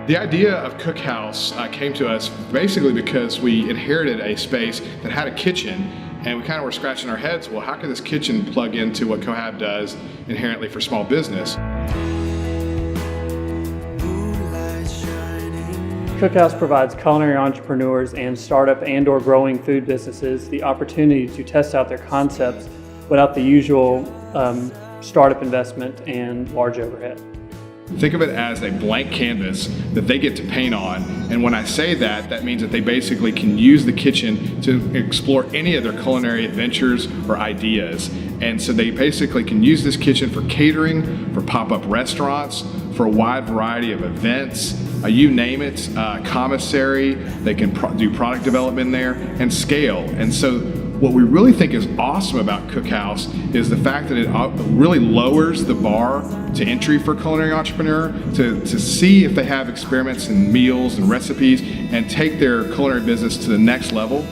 The idea of CookHouse came to us basically because we inherited a space that had a kitchen, and we kind of were scratching our heads, well, how can this kitchen plug into what Cohab does inherently for small business? CookHouse provides culinary entrepreneurs and startup and/or growing food businesses the opportunity to test out their concepts without the usual startup investment and large overhead. Think of it as a blank canvas that they get to paint on, and when I say that, that means that they basically can use the kitchen to explore any of their culinary adventures or ideas. And so they basically can use this kitchen for catering, for pop-up restaurants, for a wide variety of events, you name it, commissary, they can do product development there, and scale. And so what we really think is awesome about CookHouse is the fact that it really lowers the bar to entry for a culinary entrepreneur to see if they have experiments in meals and recipes and take their culinary business to the next level.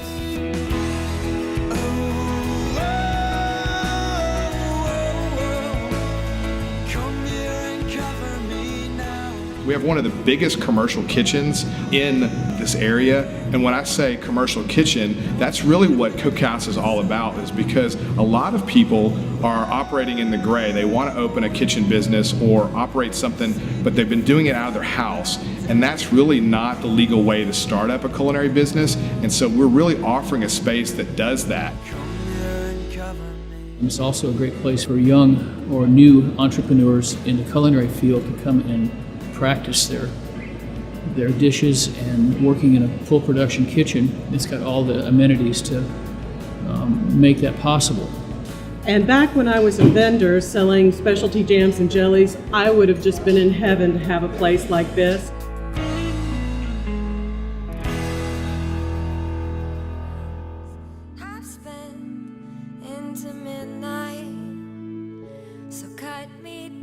We have one of the biggest commercial kitchens in this area, and when I say commercial kitchen, that's really what CookHouse is all about, is because a lot of people are operating in the gray. They want to open a kitchen business or operate something, but they've been doing it out of their house, and that's really not the legal way to start up a culinary business, and so we're really offering a space that does that. It's also a great place for young or new entrepreneurs in the culinary field to come and practice their dishes, and working in a full production kitchen. It's got all the amenities to make that possible. And back when I was a vendor selling specialty jams and jellies, I would have just been in heaven to have a place like this.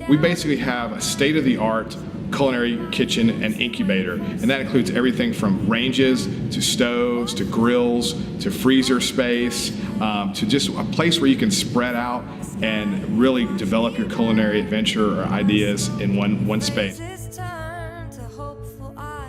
We basically have a state-of-the-art culinary kitchen and incubator, and that includes everything from ranges to stoves to grills to freezer space to just a place where you can spread out and really develop your culinary adventure or ideas in one space.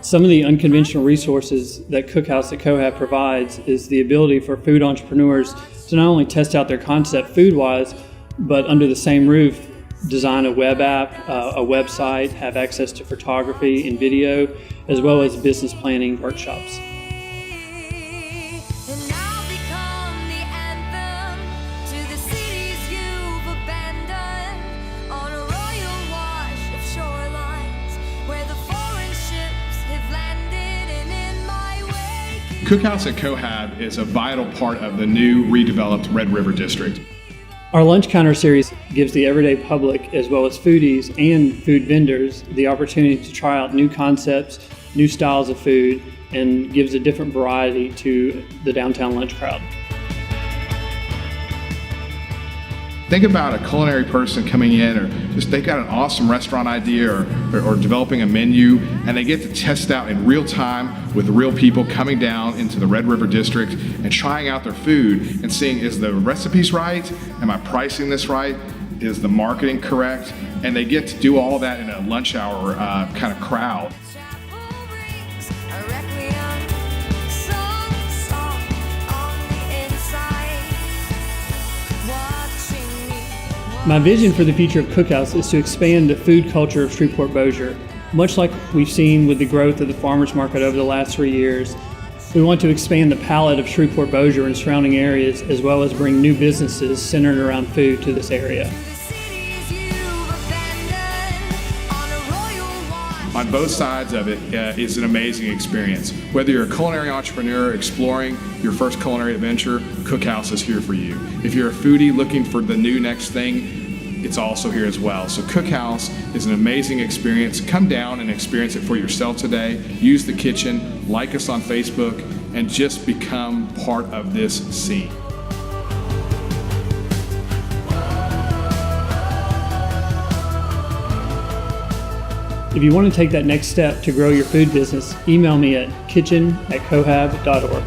Some of the unconventional resources that CookHouse Cohab provides is the ability for food entrepreneurs to not only test out their concept food-wise, but under the same roof design a web app, a website, have access to photography and video, as well as business planning workshops. CookHouse at Cohab is a vital part of the new redeveloped Red River District. Our Lunch Counter series gives the everyday public, as well as foodies and food vendors, the opportunity to try out new concepts, new styles of food, and gives a different variety to the downtown lunch crowd. Think about a culinary person coming in, or just they got an awesome restaurant idea or developing a menu, and they get to test out in real time with real people coming down into the Red River District and trying out their food and seeing, is the recipes right? Am I pricing this right? Is the marketing correct? And they get to do all that in a lunch hour kind of crowd. My vision for the future of CookHouse is to expand the food culture of Shreveport Bossier. Much like we've seen with the growth of the farmers market over the last 3 years, we want to expand the palette of Shreveport Bossier and surrounding areas, as well as bring new businesses centered around food to this area. On both sides of it is an amazing experience. Whether you're a culinary entrepreneur exploring your first culinary adventure, CookHouse is here for you. If you're a foodie looking for the new next thing, it's also here as well. So CookHouse is an amazing experience. Come down and experience it for yourself today. Use the kitchen, like us on Facebook, and just become part of this scene. If you want to take that next step to grow your food business, email me at kitchen@cohab.org.